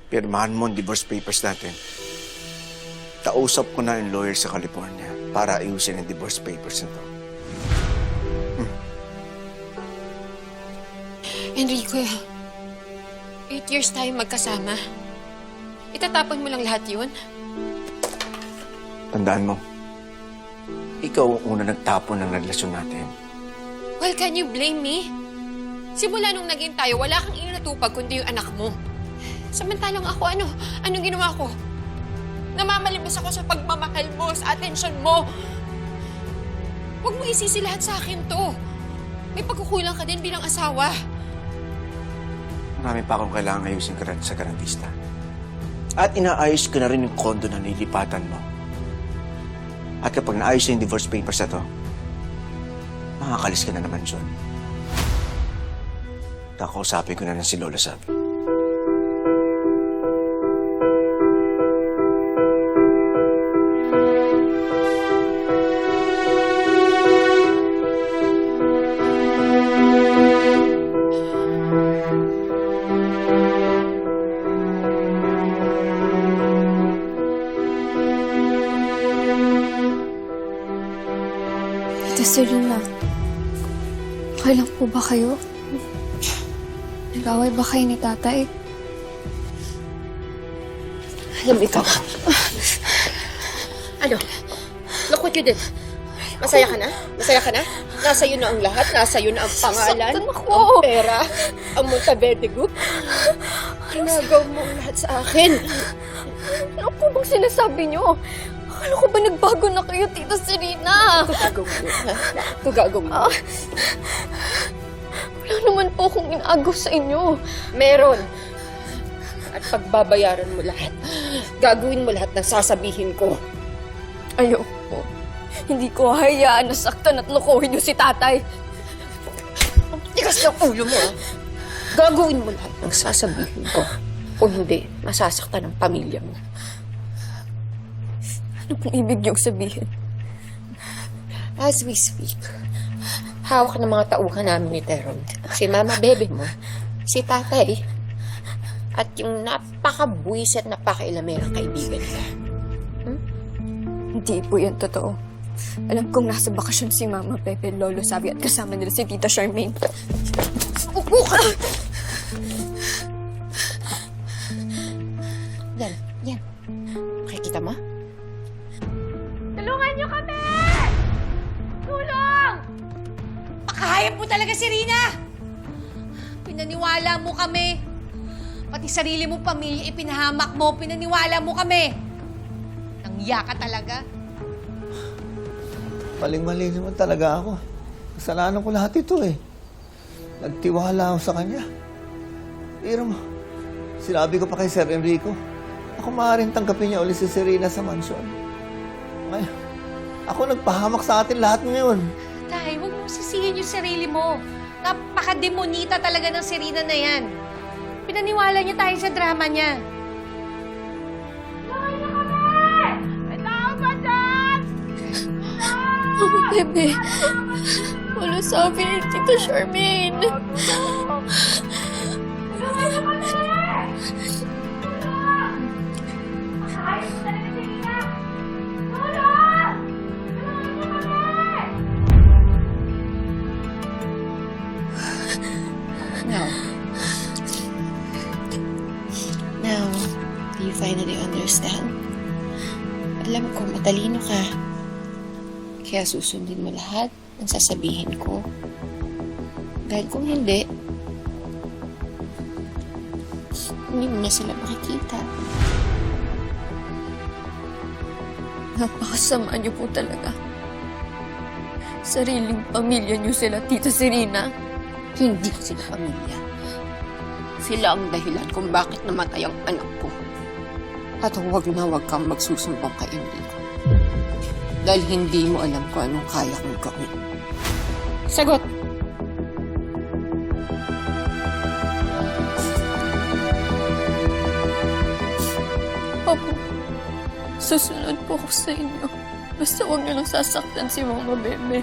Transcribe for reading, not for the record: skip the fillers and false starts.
pirmahan mo ang divorce papers natin. Kausap ko na yung lawyer sa California para ayusin ang divorce papers na to. Enrico, 8 years tayo magkasama. Itatapon mo lang lahat yun? Tandaan mo, ikaw ang una nagtapon ng relasyon natin. Well, can you blame me? Simula nung naging tayo, wala kang inatupag kundi yung anak mo. Samantalang ako, anong ginawa ko? Namamalimos ako sa pagmamahal mo, sa atensyon mo. Huwag mo isisi lahat sa akin to. May pagkukulang ka din bilang asawa. Marami pa akong kailangang ayusin sa garantista. At inaayos ko na rin yung kondo na nilipatan mo. At kapag naayos yung divorce papers na to, makakalis ka na naman dyan. Kakausapin ko na si Lola Sabi. Tita Serena, okay lang po ba kayo? Nag-away ba kayo ni tatay? Alam ikaw. Look what you did. Masaya ka na? Masaya ka na? Nasa iyo na ang lahat. Nasa iyo na ang pangalan. Saktan ako. Ang pera. Ang Monteverde Group. Ginagaw mo ang lahat sa akin. Ano po bang sinasabi niyo? Akala ko ba nagbago na kayo, Tita Serena? Ito gagawin mo, ha? Ito gagawin mo. Wala naman po akong inaagaw sa inyo. Meron. At pagbabayaran mo lahat. Gagawin mo lahat ng sasabihin ko. Ayoko. Hindi ko hayaan na saktan at lokohin niyo si tatay. Ang tigas ng ulo mo, ha? Gagawin mo lahat ng sasabihin ko. Kung hindi, masasaktan ang pamilya mo. Ano pong ibig niyong sabihin? As we speak, hawak ng mga tauhan namin ni Teron. Si Mama Bebe mo, si Tatay, at yung napaka-buwisit, napaka-ilamerang kaibigan niya. Hindi po yan totoo. Alam kong nasa bakasyon si Mama Pepe, Lolo Sabi at kasama nila si Tita Charmaine. Upo ka! Yan. Makikita mo? Tulungan niyo kami! Tulong! Pakahayap mo talaga si Rina! Pinaniwala mo kami. Pati sarili mong pamilya ipinahamak mo. Pinaniwala mo kami. Nangya ka talaga. Maling-mali naman talaga ako. Kasalanan ko lahat ito eh. Nagtiwala ako sa kanya. Pero sinabi ko pa kay Sir Enrico, ako maaaring tanggapin niya ulit si Serena sa mansyon. Ngayon, ako nagpahamak sa atin lahat ngayon. Tay, huwag mong sisihin yung sarili mo. Napaka-demonita talaga ng si Rina na yan. Pinaniwala niya tayo sa drama niya. Tulungan niyo kami! May tao ba dyan? Mama Pepe, Lolo Sabi, Tita Charmaine. Tulungan niyo kami! Tulong! Ayos mo talaga si Rina! Tulong! Tulungan niyo kami! Now, do you finally understand? Alam ko, matalino ka. Kaya susundin mo lahat ng sasabihin ko. Dahil kung hindi mo na sila makikita. Napakasama niyo po talaga. Sariling pamilya niyo sila, Tita Serena. Hindi ko sila pamilya. Sila ang dahilan kung bakit namatay ang anak ko. At huwag na huwag kang magsusumbong kay Enrico. Dahil hindi mo alam kung anong kaya kong gawin. Sagot! Opo, susunod po ako sa inyo. Basta huwag niyo lang sasaktan si Mama Bebe.